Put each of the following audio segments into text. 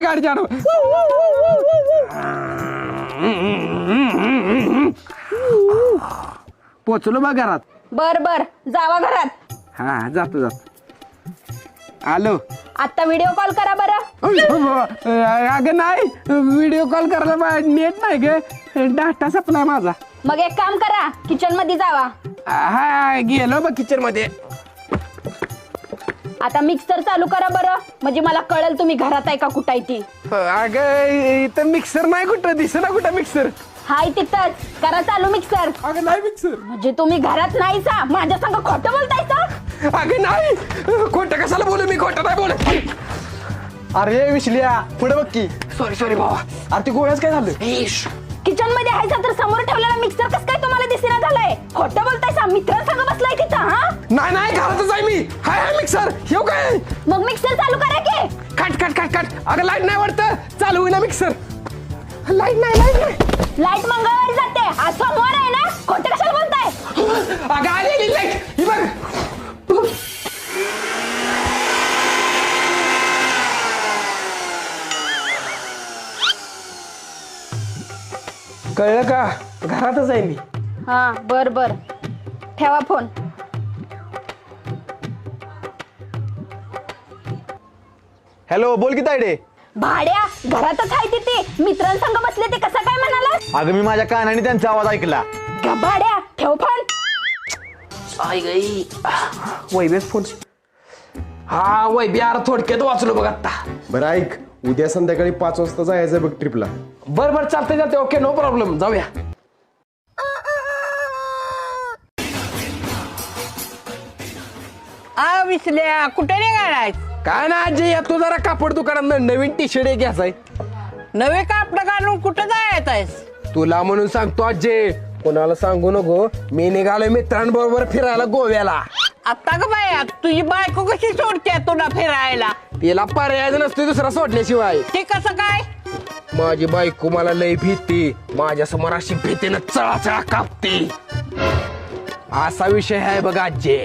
गाडी चालव. पोचलो बा घरात. बर बर जावा घरात. हा जातो जातो. आलो. आता व्हिडिओ कॉल करा बरं. अगं नाही व्हिडिओ कॉल करायला नेट नाही ग डाटा सप्लाय माझा. मग एक काम करा किचन मध्ये जावा. हा गेलो बघ किचन मध्ये. आता मिक्सर चालू करा बरं म्हणजे मला कळेल तुम्ही घरात आहे का कुठं आहे ती. अगं इथं मिक्सर नाही कुठं दिसना कुठं मिक्सर. हाय तिथंच करा चालू मिक्सर. अगं नाही मिक्सर. म्हणजे तुम्ही घरात नाहीसा माझ्या संग खोटं बोलतायसा. अगं नाही खोटं कशाला बोलू मी खोटं नाही बोलत. अरे विसल्या पुढे बघ की. सॉरी भावा. अरे ते गोळ्याच काय झालं. किचन मध्ये आहे तर समोर ठेवलेला मिक्सर कस काय तुम्हाला दिसेना झालाय. खोटं बोलतायसा मित्रांसंग बसलाय तिथं. हा नाही घरातच आहे मी. हाय मिक्सर येऊ काय. मग मिक्सर चालू करा की. कट अगं लाईट नाही वाटतं चालू होईना मिक्सर. लाईट नाही. लाईट मंगळवारी जाते आज सोमवार आहे ना. खोटं कशाला बोलताय. अगं आली लाईट ही बघ. कळलं का घरातच आहे मी. हा बर बर ठेवा फोन. हॅलो बोल की तायडे. भाड्या घरातच आहे तिथे मित्रांसंग बसले ते कसं काय म्हणाला. अगं मी माझ्या कानाने त्यांचा आवाज ऐकला. भाड्या ठेव फोन. वैभ्याच फोन. हा वैभ्या यार थोडक्यात वाचलो बघ आता. बरं ऐक उद्या संध्याकाळी 5 वाजता जायचं बघ ट्रिपला. बर चालते ओके नो प्रॉब्लेम जाऊया. विसल्या कुठे निघालाय. काय ना आजी तू जरा कापड दुकानात नवीन टी शर्ट घ्यायचाय. नवे कापड घालून कुठं जायचं. तुला म्हणून सांगतो आजी कोणाला सांगू नको मी निघालोय मित्रांबरोबर फिरायला गोव्याला. आता का बाया तुझी बायको कशी सोडते तुला फिरायला. तिला पर्याय नसतो दुसरा सोडल्याशिवाय. ते कसं काय. माझी बायको मला लय भीती. माझ्या समोर अशी भीतीनं चळा कापते. असा विषय आहे बघ आजी.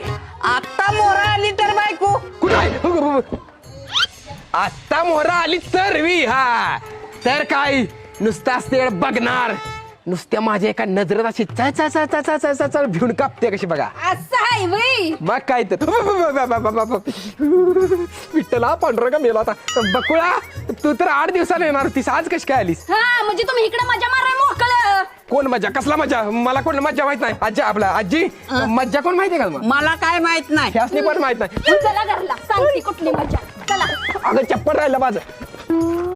आता मोरा आली तर बायको कुठं आता मोहरा आली तर हा तर काय नुसतं असते बघणार नुसत्या माझ्या एका नजरेत अशी चळ भिवून कापते कशी बघा. असं आहे वय. मग काय तर विठ्ठला पांढरा का मेला आता. बकुळा तू तर 8 दिवसाला येणार होतीस आज कशी काय आलीस. हा म्हणजे तुम्ही इकडे मजा माराय मोकळं. कोण मजा कसला मजा मला कोण मजा माहित नाही. आजी आपला आजी मज्जा कोण माहितीये का मग. मला काय माहित नाही. ह्यासनी पण माहित नाही. चला घरला सांगते कुठली मजा. चला अगं चप्पल राहिलं माझं.